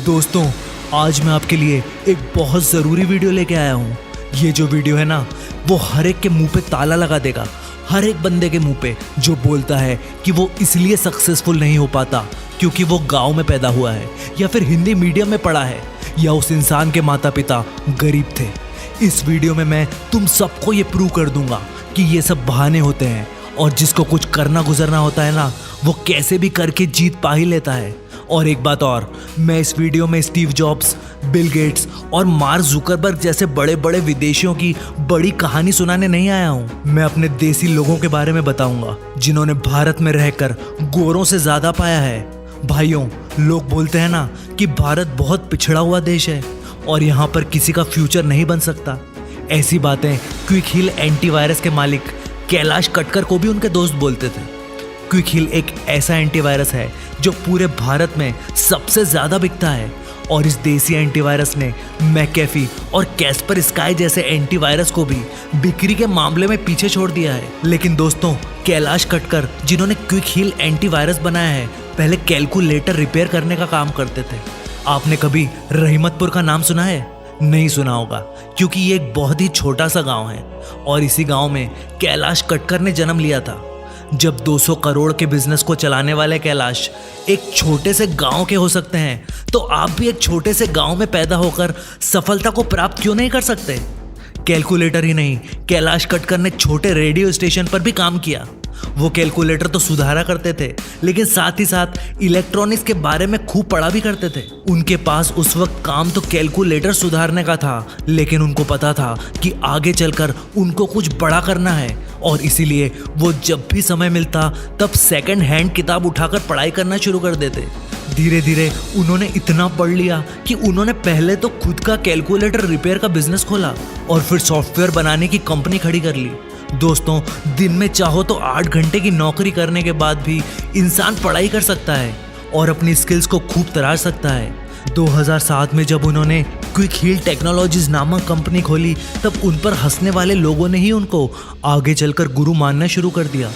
दोस्तों, आज मैं आपके लिए एक बहुत ज़रूरी वीडियो लेके आया हूँ। ये जो वीडियो है ना, वो हर एक के मुंह पे ताला लगा देगा। हर एक बंदे के मुंह पे जो बोलता है कि वो इसलिए सक्सेसफुल नहीं हो पाता क्योंकि वो गांव में पैदा हुआ है, या फिर हिंदी मीडियम में पढ़ा है, या उस इंसान के माता पिता गरीब थे। इस वीडियो में मैं तुम सबको ये प्रूव कर दूंगा कि ये सब बहाने होते हैं, और जिसको कुछ करना गुजरना होता है ना, वो कैसे भी करके जीत पा ही लेता है। और एक बात और, मैं इस वीडियो में स्टीव जॉब्स, बिल गेट्स और मार्क जुकरबर्ग जैसे बड़े बड़े विदेशियों की बड़ी कहानी सुनाने नहीं आया हूँ। मैं अपने देसी लोगों के बारे में बताऊंगा जिन्होंने भारत में रहकर गोरों से ज्यादा पाया है। भाइयों, लोग बोलते हैं ना कि भारत बहुत पिछड़ा हुआ देश है और यहाँ पर किसी का फ्यूचर नहीं बन सकता। ऐसी बातें क्विक हील एंटीवायरस के मालिक कैलाश कटकर को भी उनके दोस्त बोलते थे। क्विक हील एक ऐसा एंटीवायरस है जो पूरे भारत में सबसे ज़्यादा बिकता है, और इस देसी एंटीवायरस ने मैकेफी और कैस्पर स्काई जैसे एंटीवायरस को भी बिक्री के मामले में पीछे छोड़ दिया है। लेकिन दोस्तों, कैलाश कटकर जिन्होंने क्विक हील एंटीवायरस बनाया है, पहले कैलकुलेटर रिपेयर करने का काम करते थे। आपने कभी रहीमतपुर का नाम सुना है? नहीं सुना होगा, क्योंकि ये एक बहुत ही छोटा सा गांव है, और इसी गांव में कैलाश कटकर ने जन्म लिया था। जब 200 करोड़ के बिजनेस को चलाने वाले कैलाश एक छोटे से गांव के हो सकते हैं, तो आप भी एक छोटे से गांव में पैदा होकर सफलता को प्राप्त क्यों नहीं कर सकते? कैलकुलेटर ही नहीं, कैलाश कटकर ने छोटे रेडियो स्टेशन पर भी काम किया। वो कैलकुलेटर तो सुधारा करते थे, लेकिन साथ ही साथ इलेक्ट्रॉनिक्स के बारे में खूब पढ़ा भी करते थे। उनके पास उस वक्त काम तो कैलकुलेटर सुधारने का था, लेकिन उनको पता था कि आगे चलकर उनको कुछ बड़ा करना है, और इसीलिए वो जब भी समय मिलता तब सेकंड हैंड किताब उठाकर पढ़ाई करना शुरू कर देते। धीरे धीरे उन्होंने इतना पढ़ लिया कि उन्होंने पहले तो खुद का कैलकुलेटर रिपेयर का बिजनेस खोला और फिर सॉफ्टवेयर बनाने की कंपनी खड़ी कर ली। दोस्तों, दिन में चाहो तो 8 घंटे की नौकरी करने के बाद भी इंसान पढ़ाई कर सकता है और अपनी स्किल्स को खूब तराश सकता है। 2007 में जब उन्होंने क्विक हील टेक्नोलॉजीज नामक कंपनी खोली, तब उन पर हंसने वाले लोगों ने ही उनको आगे चलकर गुरु मानना शुरू कर दिया।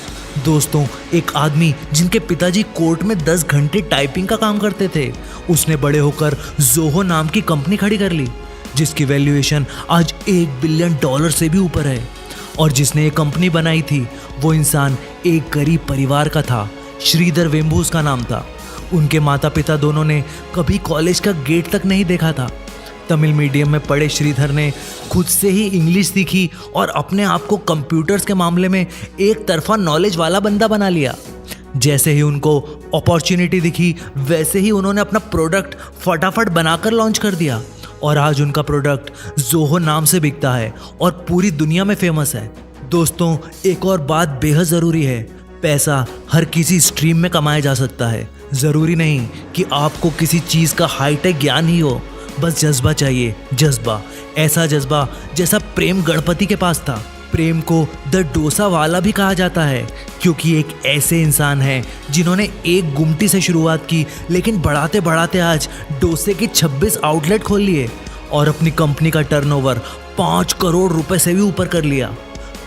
दोस्तों, एक आदमी जिनके पिताजी कोर्ट में 10 घंटे टाइपिंग का काम करते थे, उसने बड़े होकर जोहो नाम की कंपनी खड़ी कर ली, जिसकी वैल्यूएशन आज $1 बिलियन से भी ऊपर है। और जिसने ये कंपनी बनाई थी, वो इंसान एक गरीब परिवार का था। श्रीधर वेम्बू उसका नाम था। उनके माता पिता दोनों ने कभी कॉलेज का गेट तक नहीं देखा था। तमिल मीडियम में पढ़े श्रीधर ने खुद से ही इंग्लिश सीखी और अपने आप को कंप्यूटर्स के मामले में एक तरफा नॉलेज वाला बंदा बना लिया। जैसे ही उनको अपॉर्चुनिटी दिखी, वैसे ही उन्होंने अपना प्रोडक्ट फटाफट बनाकर लॉन्च कर दिया, और आज उनका प्रोडक्ट जोहो नाम से बिकता है और पूरी दुनिया में फेमस है। दोस्तों, एक और बात बेहद ज़रूरी है, पैसा हर किसी स्ट्रीम में कमाया जा सकता है। ज़रूरी नहीं कि आपको किसी चीज़ का हाईटेक ज्ञान ही हो, बस जज्बा चाहिए। जज्बा, ऐसा जज्बा जैसा प्रेम गणपति के पास था। प्रेम को द डोसा वाला भी कहा जाता है, क्योंकि एक ऐसे इंसान हैं जिन्होंने एक गुमटी से शुरुआत की, लेकिन बढ़ाते बढ़ाते आज डोसे के 26 आउटलेट खोल लिए और अपनी कंपनी का टर्नओवर 5 करोड़ रुपए से भी ऊपर कर लिया।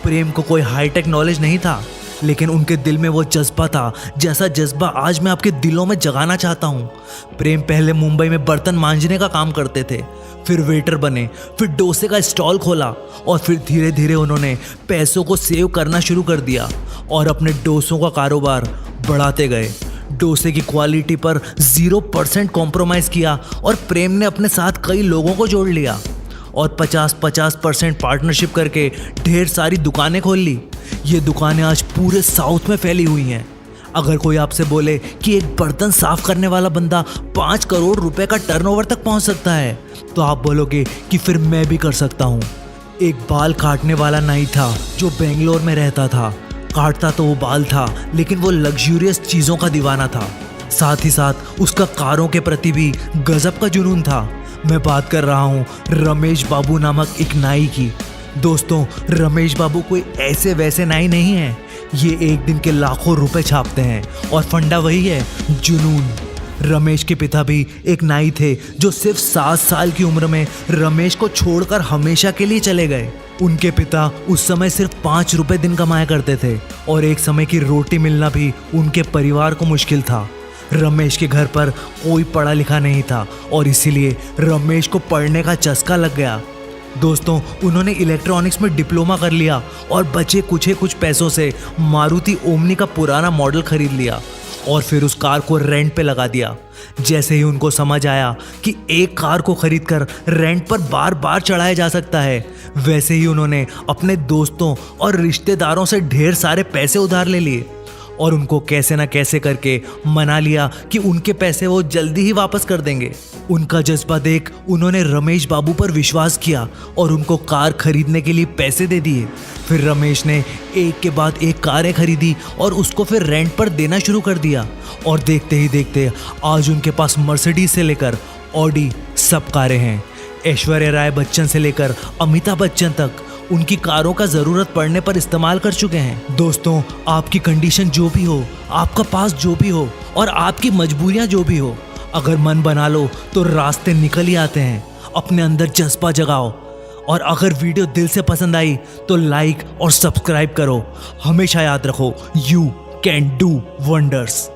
प्रेम को कोई हाईटेक नॉलेज नहीं था, लेकिन उनके दिल में वो जज्बा था, जैसा जज्बा आज मैं आपके दिलों में जगाना चाहता हूँ। प्रेम पहले मुंबई में बर्तन मांजने का काम करते थे, फिर वेटर बने, फिर डोसे का स्टॉल खोला, और फिर धीरे धीरे उन्होंने पैसों को सेव करना शुरू कर दिया और अपने डोसों का कारोबार बढ़ाते गए। डोसे की क्वालिटी पर 0% कॉम्प्रोमाइज़ किया, और प्रेम ने अपने साथ कई लोगों को जोड़ लिया और 50-50% पार्टनरशिप करके ढेर सारी दुकानें खोल ली। ये दुकानें आज पूरे साउथ में फैली हुई हैं। अगर कोई आपसे बोले कि एक बर्तन साफ करने वाला बंदा 5 करोड़ रुपए का टर्नओवर तक पहुंच सकता है, तो आप बोलोगे कि फिर मैं भी कर सकता हूं। एक बाल काटने वाला नाई था जो बेंगलोर में रहता था। काटता तो वो बाल था, लेकिन वो लग्जूरियस चीज़ों का दीवाना था। साथ ही साथ उसका कारों के प्रति भी गजब का जुनून था। मैं बात कर रहा हूँ रमेश बाबू नामक एक नाई की। दोस्तों, रमेश बाबू कोई ऐसे वैसे नाई नहीं है। ये एक दिन के लाखों रुपए छापते हैं, और फंडा वही है, जुनून। रमेश के पिता भी एक नाई थे जो सिर्फ 7 साल की उम्र में रमेश को छोड़कर हमेशा के लिए चले गए। उनके पिता उस समय सिर्फ 5 रुपए दिन कमाया करते थे, और एक समय की रोटी मिलना भी उनके परिवार को मुश्किल था। रमेश के घर पर कोई पढ़ा लिखा नहीं था और इसीलिए रमेश को पढ़ने का चस्का लग गया। दोस्तों, उन्होंने इलेक्ट्रॉनिक्स में डिप्लोमा कर लिया और बचे कुछ पैसों से मारुति ओमनी का पुराना मॉडल खरीद लिया और फिर उस कार को रेंट पे लगा दिया। जैसे ही उनको समझ आया कि एक कार को खरीदकर रेंट पर बार बार चढ़ाया जा सकता है, वैसे ही उन्होंने अपने दोस्तों और रिश्तेदारों से ढेर सारे पैसे उधार ले लिए और उनको कैसे ना कैसे करके मना लिया कि उनके पैसे वो जल्दी ही वापस कर देंगे। उनका जज्बा देख उन्होंने रमेश बाबू पर विश्वास किया और उनको कार खरीदने के लिए पैसे दे दिए। फिर रमेश ने एक के बाद एक कारें खरीदी और उसको फिर रेंट पर देना शुरू कर दिया और देखते ही देखते आज उनके पास मर्सिडीज से लेकर ऑडी सब कारें हैं। ऐश्वर्या राय बच्चन से लेकर अमिताभ बच्चन तक उनकी कारों का जरूरत पड़ने पर इस्तेमाल कर चुके हैं। दोस्तों, आपकी कंडीशन जो भी हो, आपका पास जो भी हो और आपकी मजबूरियां जो भी हो, अगर मन बना लो तो रास्ते निकल ही आते हैं। अपने अंदर जज्बा जगाओ और अगर वीडियो दिल से पसंद आई तो लाइक और सब्सक्राइब करो। हमेशा याद रखो, यू कैन डू वंडर्स।